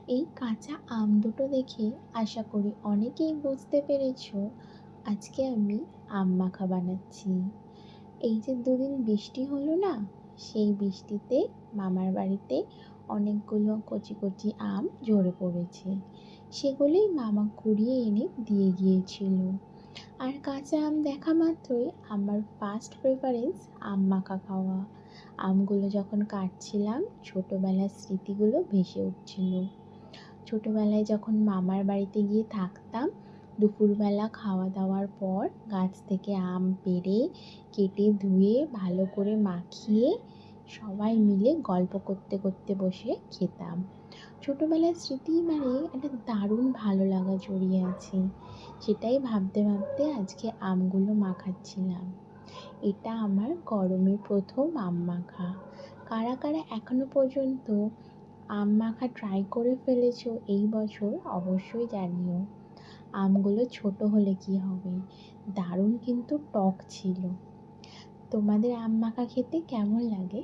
এই কাঁচা আম দুটো দেখে আশা করি অনেকেই বুঝতে পেরেছো আজকে আমি আম মাখা বানাচ্ছি। এই যে দুদিন বৃষ্টি হলো না, সেই বৃষ্টিতে মামার বাড়িতে অনেকগুলো কচি কচি আম ঝরে পড়েছে। সেগুলোই মামা কুড়িয়ে এনে দিয়ে গিয়েছিল। আর কাঁচা আম দেখা মাত্রই আমার ফার্স্ট প্রেফারেন্স আম মাখা খাওয়া। আমগুলো যখন কাটছিলাম ছোটবেলার স্মৃতিগুলো ভেসে উঠছিল। ছোটবেলায় যখন মামার বাড়িতে গিয়ে থাকতাম, দুপুরবেলা খাওয়া দাওয়ার পর গাছ থেকে আম পেড়ে কেটে ধুয়ে ভালো করে মাখিয়ে সবাই মিলে গল্প করতে করতে বসে খেতাম। ছোটবেলার স্মৃতি মানে একটা দারুণ ভালো লাগা জড়িয়ে আছে। সেটাই ভাবতে ভাবতে আজকে আমগুলো মাখাচ্ছিলাম। এটা আমার গরমের প্রথম আম মাখা। কারা কারা এখনো পর্যন্ত আম মাখা ট্রাই করে ফেলেছো এই বছর অবশ্যই জানিও। আমগুলো ছোট হলে কি হবে, দারুণ কিন্তু টক ছিল। তোমাদের আম মাখা খেতে কেমন লাগে?